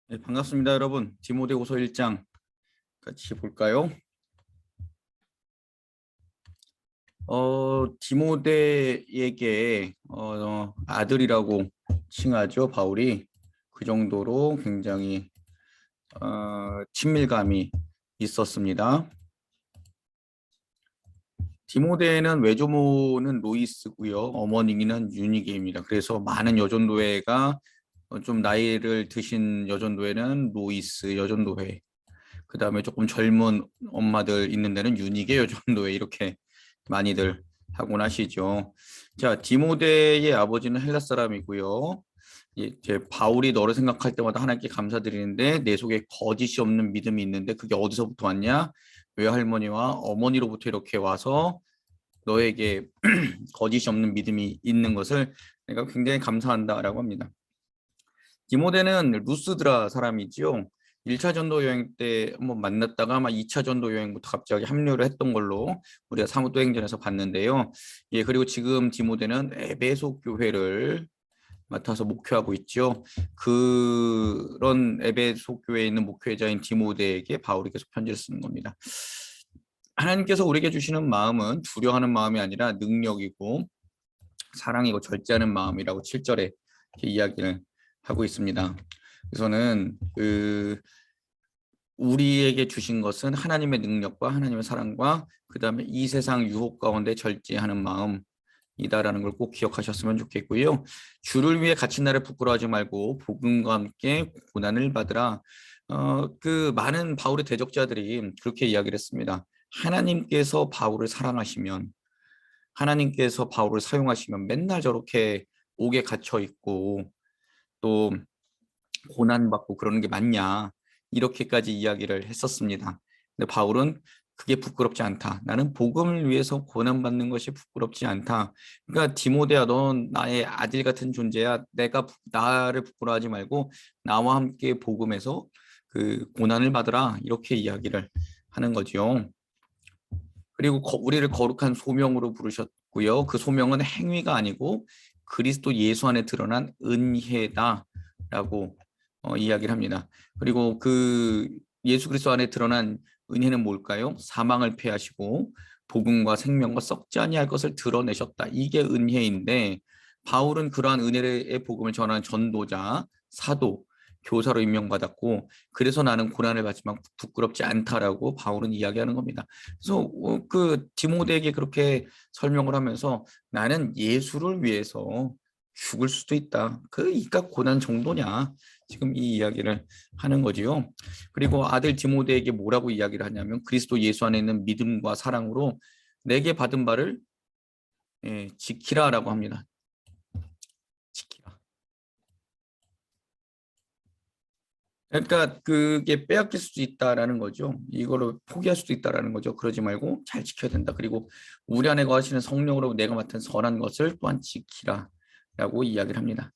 네, 반갑습니다, 여러분. 디모데후서 1장 같이 볼까요? 디모데에게 아들이라고 칭하죠, 바울이. 그 정도로 굉장히 친밀감이 있었습니다. 디모데는 외조모는 로이스고요, 어머니는 유니게입니다. 그래서 많은 여전도회가 좀 나이를 드신 여전도회는 로이스 여전도회, 그 다음에 조금 젊은 엄마들 있는 데는 유니게 여전도회, 이렇게 많이들 하곤 하시죠. 자, 디모데의 아버지는 헬라 사람이고요. 이제 바울이 너를 생각할 때마다 하나님께 감사드리는데 내 속에 거짓이 없는 믿음이 있는데 그게 어디서부터 왔냐? 외할머니와 어머니로부터 이렇게 와서 너에게 거짓이 없는 믿음이 있는 것을 내가 굉장히 감사한다라고 합니다. 디모데는 루스드라 사람이지요. 1차 전도 여행 때 한번 만났다가 아마 2차 전도 여행부터 갑자기 합류를 했던 걸로 우리가 사무도행전에서 봤는데요. 예, 그리고 지금 디모데는 에베소 교회를 맡아서 목회하고 있죠. 그런 에베소 교회에 있는 목회자인 디모데에게 바울이 계속 편지를 쓰는 겁니다. 하나님께서 우리에게 주시는 마음은 두려워하는 마음이 아니라 능력이고 사랑이고 절제하는 마음이라고 7절에 이야기를 하고 있습니다. 그래서는 우리에게 주신 것은 하나님의 능력과 하나님의 사랑과 그 다음에 이 세상 유혹 가운데 절제하는 마음이다라는 걸 꼭 기억하셨으면 좋겠고요. 주를 위해 갇힌 나를 부끄러워하지 말고 복음과 함께 고난을 받으라. 그 많은 바울의 대적자들이 그렇게 이야기를 했습니다. 하나님께서 바울을 사랑하시면, 하나님께서 바울을 사용하시면 맨날 저렇게 옥에 갇혀 있고 또 고난받고 그러는 게 맞냐, 이렇게까지 이야기를 했었습니다. 근데 바울은 그게 부끄럽지 않다. 나는 복음을 위해서 고난받는 것이 부끄럽지 않다. 그러니까 디모데야, 넌 나의 아들 같은 존재야. 내가 나를 부끄러워하지 말고 나와 함께 복음에서 그 고난을 받으라, 이렇게 이야기를 하는 거죠. 그리고 우리를 거룩한 소명으로 부르셨고요. 그 소명은 행위가 아니고 그리스도 예수 안에 드러난 은혜다라고 이야기를 합니다. 그리고 그 예수 그리스도 안에 드러난 은혜는 뭘까요? 사망을 패하시고 복음과 생명과 썩지 아니할 것을 드러내셨다. 이게 은혜인데 바울은 그러한 은혜의 복음을 전하는 전도자, 사도, 교사로 임명받았고 그래서 나는 고난을 받지만 부끄럽지 않다라고 바울은 이야기하는 겁니다. 그래서 그 디모데에게 그렇게 설명을 하면서 나는 예수를 위해서 죽을 수도 있다. 그 이깟 고난 정도냐, 지금 이 이야기를 하는 거지요. 그리고 아들 디모데에게 뭐라고 이야기를 하냐면 그리스도 예수 안에 있는 믿음과 사랑으로 내게 받은 바를 지키라라고 합니다. 지키라. 그러니까 그게 빼앗길 수도 있다라는 거죠. 이거를 포기할 수도 있다라는 거죠. 그러지 말고 잘 지켜야 된다. 그리고 우리 안에 거하시는 성령으로 내가 맡은 선한 것을 또한 지키라라고 이야기를 합니다.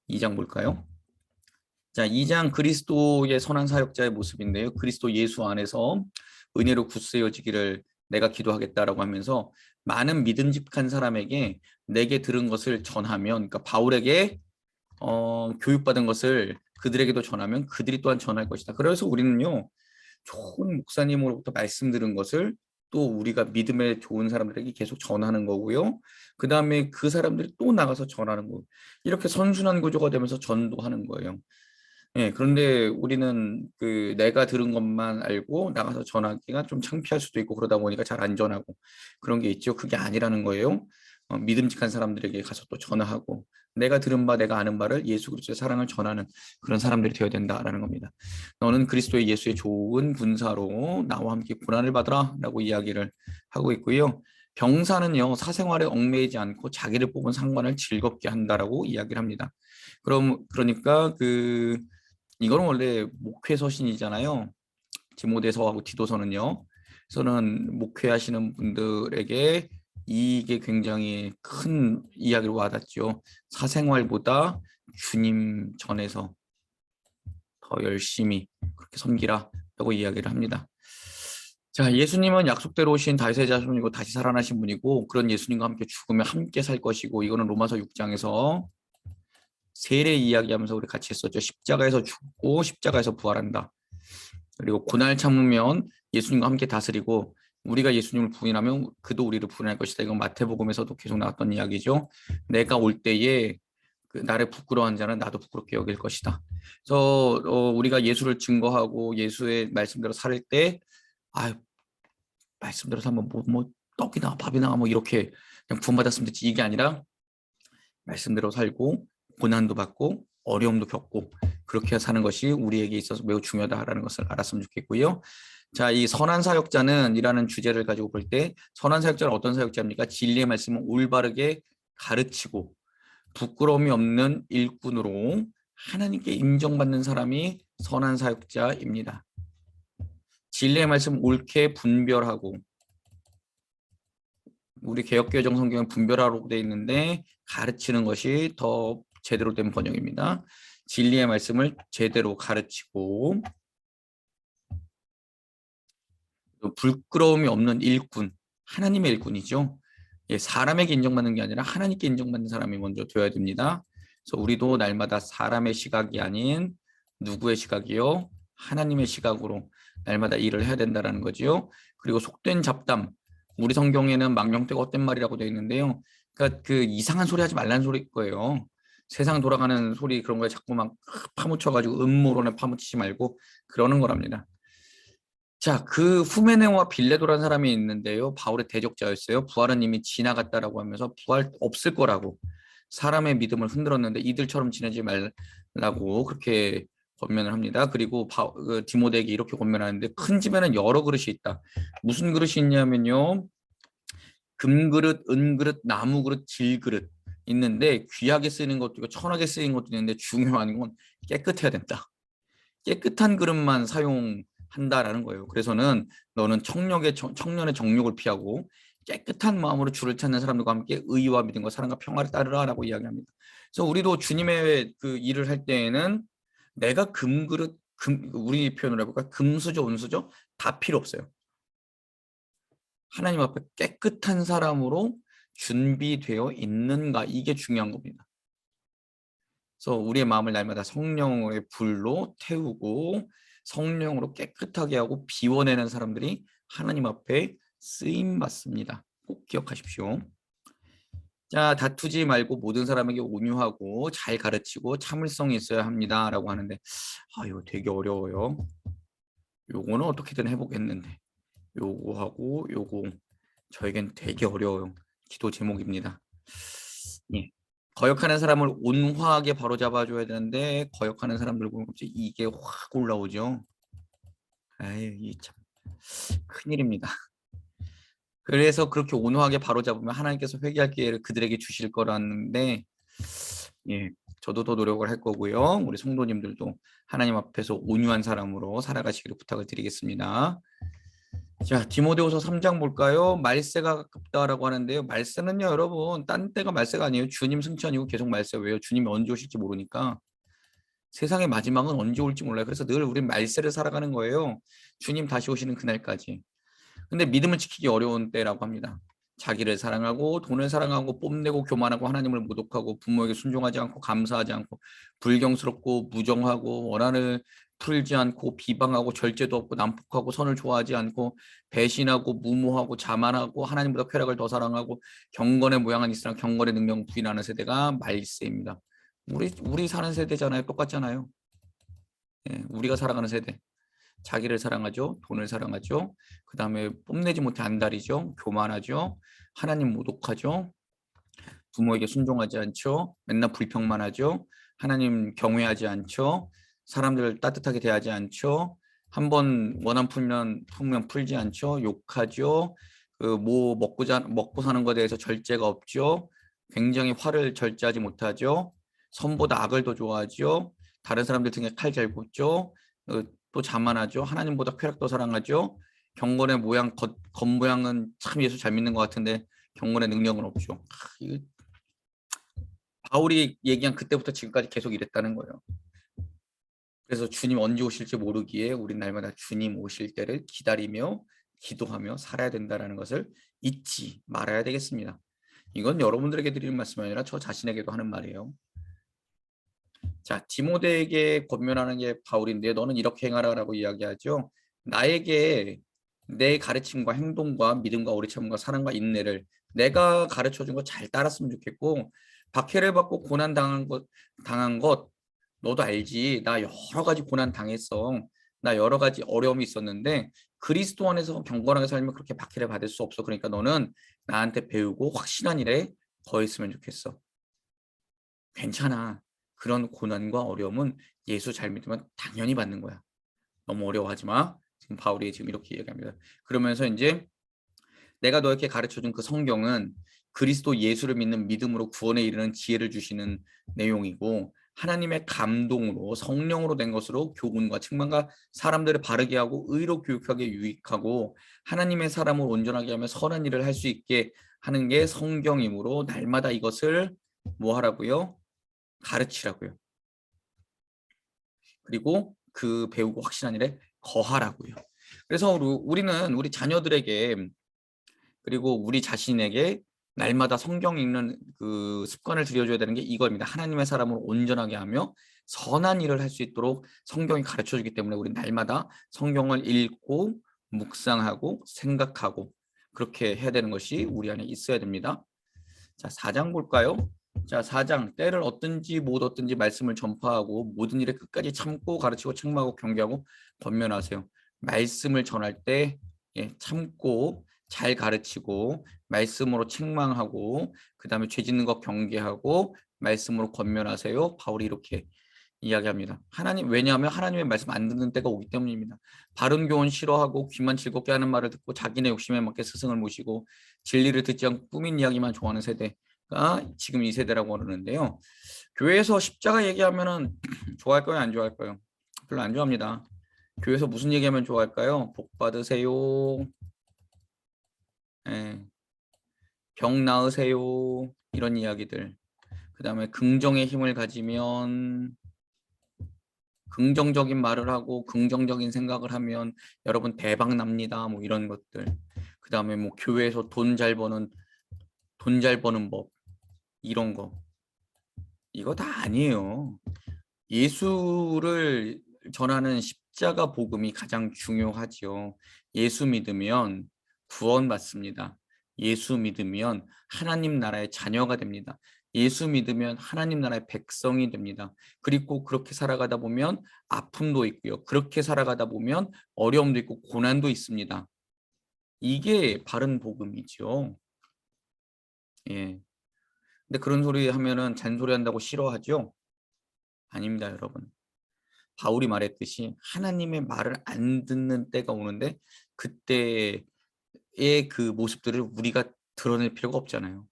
2장 볼까요? 자, 2장 그리스도의 선한 사역자의 모습인데요. 그리스도 예수 안에서 은혜로 굳세어지기를 내가 기도하겠다라고 하면서 많은 믿음직한 사람에게 내게 들은 것을 전하면, 그러니까 바울에게 교육받은 것을 그들에게도 전하면 그들이 또한 전할 것이다. 그래서 우리는요, 좋은 목사님으로부터 말씀 들은 것을 또 우리가 믿음에 좋은 사람들에게 계속 전하는 거고요. 그 다음에 그 사람들이 또 나가서 전하는 거. 이렇게 선순환 구조가 되면서 전도하는 거예요. 예, 그런데 우리는 그 내가 들은 것만 알고 나가서 전하기가 좀 창피할 수도 있고 그러다 보니까 잘 안 전하고 그런 게 있죠. 그게 아니라는 거예요. 믿음직한 사람들에게 가서 또 전하고 내가 들은 바, 내가 아는 바를 예수 그리스도의 사랑을 전하는 그런 사람들이 되어야 된다라는 겁니다. 너는 그리스도의 예수의 좋은 군사로 나와 함께 고난을 받으라라고 이야기를 하고 있고요. 병사는요, 사생활에 얽매이지 않고 자기를 뽑은 상관을 즐겁게 한다라고 이야기를 합니다. 그러니까 이거는 원래 목회 서신이잖아요. 디모데서하고 디도서는요. 저는 목회하시는 분들에게 이게 굉장히 큰 이야기로 와닿죠. 사생활보다 주님 전에서 더 열심히 그렇게 섬기라라고 이야기를 합니다. 자, 예수님은 약속대로 오신 다윗의 자손이고 다시 살아나신 분이고 그런 예수님과 함께 죽으면 함께 살 것이고, 이거는 로마서 6장에서 세례 이야기하면서 우리 같이 했었죠. 십자가에서 죽고 십자가에서 부활한다. 그리고 고난을 참으면 예수님과 함께 다스리고 우리가 예수님을 부인하면 그도 우리를 부인할 것이다. 이건 마태복음에서도 계속 나왔던 이야기죠. 내가 올 때에 그 나를 부끄러워한 자는 나도 부끄럽게 여길 것이다. 그래서 우리가 예수를 증거하고 예수의 말씀대로 살 때, 아, 말씀대로 살면 뭐 떡이나 밥이나 뭐 이렇게 그냥 구원받았으면 됐지 이게 아니라 말씀대로 살고 고난도 받고 어려움도 겪고 그렇게 사는 것이 우리에게 있어서 매우 중요하다라는 것을 알았으면 좋겠고요. 자, 이 선한 사역자는 이라는 주제를 가지고 볼 때 선한 사역자는 어떤 사역자입니까? 진리의 말씀을 올바르게 가르치고 부끄러움이 없는 일꾼으로 하나님께 인정받는 사람이 선한 사역자입니다. 진리의 말씀 옳게 분별하고 우리 개역개정 성경은 분별하라고 되어 있는데 가르치는 것이 더 제대로 된 번역입니다. 진리의 말씀을 제대로 가르치고 부끄러움이 없는 일꾼, 하나님의 일꾼이죠. 사람에게 인정받는 게 아니라 하나님께 인정받는 사람이 먼저 되어야 됩니다. 그래서 우리도 날마다 사람의 시각이 아닌 누구의 시각이요? 하나님의 시각으로 날마다 일을 해야 된다는 거죠. 그리고 속된 잡담, 우리 성경에는 망령되고 헛된 말이라고 되어 있는데요. 그러니까 그 이상한 소리 하지 말라는 소리일 거예요. 세상 돌아가는 소리 그런 거에 자꾸 막 파묻혀가지고 음모론에 파묻히지 말고 그러는 거랍니다. 자, 그 후메네오와 빌레도라는 사람이 있는데요. 바울의 대적자였어요. 부활은 이미 지나갔다라고 하면서 부활 없을 거라고 사람의 믿음을 흔들었는데 이들처럼 지내지 말라고 그렇게 권면을 합니다. 그리고 디모데에게 이렇게 권면하는데 큰 집에는 여러 그릇이 있다. 무슨 그릇이 있냐면요. 금그릇, 은그릇, 나무그릇, 질그릇 있는데 귀하게 쓰이는 것도 있고 천하게 쓰이는 것도 있는데 중요한 건 깨끗해야 된다. 깨끗한 그릇만 사용한다라는 거예요. 그래서는 너는 청년의 정욕을 피하고 깨끗한 마음으로 주를 찾는 사람들과 함께 의와 믿음과 사랑과 평화를 따르라라고 이야기합니다. 그래서 우리도 주님의 그 일을 할 때에는 내가 금그릇, 우리 표현을 해볼까? 금수저, 은수저 다 필요 없어요. 하나님 앞에 깨끗한 사람으로 준비되어 있는가 이게 중요한 겁니다. 그래서 우리의 마음을 날마다 성령의 불로 태우고 성령으로 깨끗하게 하고 비워내는 사람들이 하나님 앞에 쓰임 받습니다. 꼭 기억하십시오. 자, 다투지 말고 모든 사람에게 온유하고 잘 가르치고 참을성이 있어야 합니다라고 하는데 이거 되게 어려워요. 요거는 어떻게든 해보겠는데 요거하고 요거 저에겐 되게 어려워요. 기도 제목입니다. 예. 거역하는 사람을 온화하게 바로잡아줘야 되는데 거역하는 사람들 보면 갑자기 이게 확 올라오죠. 아유, 이참 큰일입니다. 그래서 그렇게 온화하게 바로잡으면 하나님께서 회개할 기회를 그들에게 주실 거라는데 예, 저도 더 노력을 할 거고요. 우리 성도님들도 하나님 앞에서 온유한 사람으로 살아가시기를 부탁을 드리겠습니다. 자, 디모데후서 3장 볼까요? 말세가 가깝다라고 하는데요. 말세는요, 여러분, 딴 때가 말세가 아니에요. 주님 승천이고 계속 말세. 왜요? 주님이 언제 오실지 모르니까. 세상의 마지막은 언제 올지 몰라요. 그래서 늘 우린 말세를 살아가는 거예요. 주님 다시 오시는 그날까지. 근데 믿음을 지키기 어려운 때라고 합니다. 자기를 사랑하고 돈을 사랑하고 뽐내고 교만하고 하나님을 모독하고 부모에게 순종하지 않고 감사하지 않고 불경스럽고 무정하고 원한을 풀지 않고 비방하고 절제도 없고 난폭하고 선을 좋아하지 않고 배신하고 무모하고 자만하고 하나님보다 쾌락을 더 사랑하고 경건의 모양은 있으나 경건의 능력 부인하는 세대가 말세입니다. 우리 사는 세대잖아요. 똑같잖아요. 예, 우리가 살아가는 세대. 자기를 사랑하죠. 돈을 사랑하죠. 그 다음에 뽐내지 못해 안달이죠. 교만하죠. 하나님 모독하죠. 부모에게 순종하지 않죠. 맨날 불평만 하죠. 하나님 경외하지 않죠. 사람들을 따뜻하게 대하지 않죠. 한번 원한 풀면 풀지 않죠. 욕하죠. 뭐 먹고 사는 것에 대해서 절제가 없죠. 굉장히 화를 절제하지 못하죠. 선보다 악을 더 좋아하죠. 다른 사람들 등에 칼 잘 굽죠. 또 자만하죠. 하나님보다 쾌락도 사랑하죠. 경건의 겉모양은 참 예수 잘 믿는 것 같은데 경건의 능력은 없죠. 바울이 얘기한 그때부터 지금까지 계속 이랬다는 거예요. 그래서 주님 언제 오실지 모르기에 우린 날마다 주님 오실 때를 기다리며 기도하며 살아야 된다는 것을 잊지 말아야 되겠습니다. 이건 여러분들에게 드리는 말씀이 아니라 저 자신에게도 하는 말이에요. 자, 디모데에게 권면하는 게 바울인데 너는 이렇게 행하라라고 이야기하죠. 나에게 내 가르침과 행동과 믿음과 오래 참음과 사랑과 인내를 내가 가르쳐 준 거 잘 따랐으면 좋겠고, 박해를 받고 고난 당한 것 너도 알지. 나 여러 가지 고난 당했어. 나 여러 가지 어려움이 있었는데 그리스도 안에서 경건하게 살면 그렇게 박해를 받을 수 없어. 그러니까 너는 나한테 배우고 확실한 일에 더했으면 좋겠어. 괜찮아. 그런 고난과 어려움은 예수 잘 믿으면 당연히 받는 거야. 너무 어려워하지 마. 지금 바울이 지금 이렇게 얘기합니다. 그러면서 이제 내가 너에게 가르쳐준 그 성경은 그리스도 예수를 믿는 믿음으로 구원에 이르는 지혜를 주시는 내용이고, 하나님의 감동으로 성령으로 된 것으로 교훈과 책망과 사람들을 바르게 하고 의로 교육하게 유익하고 하나님의 사람을 온전하게 하며 선한 일을 할 수 있게 하는 게 성경이므로 날마다 이것을 뭐 하라고요? 가르치라고요. 그리고 그 배우고 확신한 일에 거하라고요. 그래서 우리는 우리 자녀들에게 그리고 우리 자신에게 날마다 성경 읽는 그 습관을 들여줘야 되는 게 이겁니다. 하나님의 사람을 온전하게 하며 선한 일을 할 수 있도록 성경이 가르쳐 주기 때문에 우리 날마다 성경을 읽고 묵상하고 생각하고 그렇게 해야 되는 것이 우리 안에 있어야 됩니다. 자, 4장 볼까요? 자, 4장 때를 얻든지 못 얻든지 말씀을 전파하고 모든 일에 끝까지 참고 가르치고 책망하고 경계하고 권면하세요. 말씀을 전할 때 참고 잘 가르치고 말씀으로 책망하고 그다음에 죄 짓는 것 경계하고 말씀으로 권면하세요. 바울이 이렇게 이야기합니다. 왜냐하면 하나님의 말씀 안 듣는 때가 오기 때문입니다. 바른 교훈 싫어하고 귀만 즐겁게 하는 말을 듣고 자기네 욕심에 맞게 스승을 모시고 진리를 듣지 않고 꾸민 이야기만 좋아하는 세대가 지금 이 세대라고 그러는데요. 교회에서 십자가 얘기하면은 좋아할 거예요, 안 좋아할 거예요? 별로 안 좋아합니다. 교회에서 무슨 얘기하면 좋아할까요? 복 받으세요. 예, 병 나으세요. 이런 이야기들. 그다음에 긍정의 힘을 가지면 긍정적인 말을 하고 긍정적인 생각을 하면 여러분 대박 납니다. 뭐 이런 것들. 그다음에 뭐 교회에서 돈 잘 버는 법 이런 거. 이거 다 아니에요. 예수를 전하는 십자가 복음이 가장 중요하지요. 예수 믿으면 구원받습니다. 예수 믿으면 하나님 나라의 자녀가 됩니다. 예수 믿으면 하나님 나라의 백성이 됩니다. 그리고 그렇게 살아가다 보면 아픔도 있고요. 그렇게 살아가다 보면 어려움도 있고 고난도 있습니다. 이게 바른 복음이죠. 예. 근데 그런 소리 하면은 잔소리한다고 싫어하죠? 아닙니다, 여러분. 바울이 말했듯이 하나님의 말을 안 듣는 때가 오는데 그때의 그 모습들을 우리가 드러낼 필요가 없잖아요.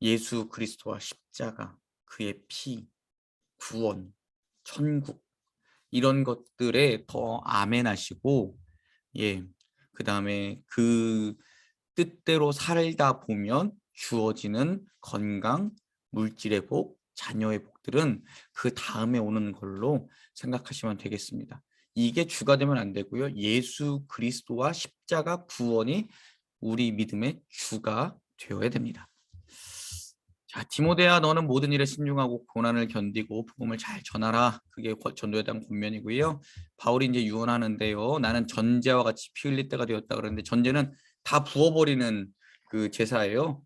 예수 그리스도와 십자가, 그의 피, 구원, 천국 이런 것들에 더 아멘하시고 예. 그다음에 그 뜻대로 살다 보면 주어지는 건강, 물질의 복, 자녀의 복들은 그 다음에 오는 걸로 생각하시면 되겠습니다. 이게 주가 되면 안 되고요. 예수 그리스도와 십자가 구원이 우리 믿음의 주가 되어야 됩니다. 자, 디모데야 너는 모든 일에 신중하고 고난을 견디고 복음을 잘 전하라. 그게 전도에 대한 권면이고요. 바울이 이제 유언하는데요. 나는 전제와 같이 피 흘릴 때가 되었다 그러는데 전제는 다 부어버리는 그 제사예요.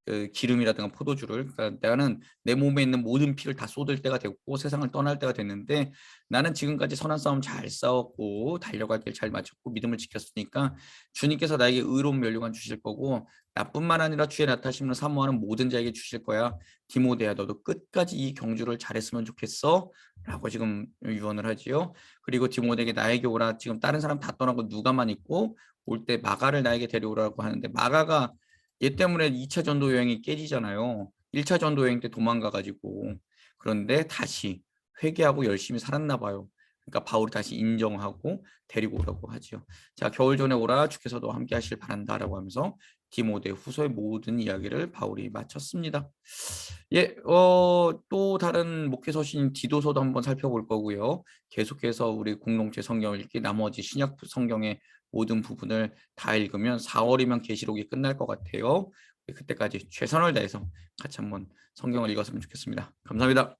그 기름이라든가 포도주를. 그러니까 나는 내 몸에 있는 모든 피를 다 쏟을 때가 됐고 세상을 떠날 때가 됐는데 나는 지금까지 선한 싸움 잘 싸웠고 달려갈 길 잘 마쳤고 믿음을 지켰으니까 주님께서 나에게 의로운 멸류관 주실 거고 나뿐만 아니라 주의 나타심을 사모하는 모든 자에게 주실 거야. 디모데야 너도 끝까지 이 경주를 잘했으면 좋겠어. 라고 지금 유언을 하지요. 그리고 디모데에게 나에게 오라. 지금 다른 사람 다 떠나고 누가만 있고 올 때 마가를 나에게 데려오라고 하는데 마가가 얘 때문에 2차 전도 여행이 깨지잖아요. 1차 전도 여행 때 도망가 가지고. 그런데 다시 회개하고 열심히 살았나 봐요. 그러니까 바울이 다시 인정하고 데리고 오라고 하지요. 자, 겨울 전에 오라 주께서도 함께 하실 바란다라고 하면서 디모데 후서의 모든 이야기를 바울이 마쳤습니다. 예, 또 다른 목회 서신 디도서도 한번 살펴볼 거고요. 계속해서 우리 공동체 성경을 읽기 나머지 신약 성경의 모든 부분을 다 읽으면 4월이면 계시록이 끝날 것 같아요. 그때까지 최선을 다해서 같이 한번 성경을 읽었으면 좋겠습니다. 감사합니다.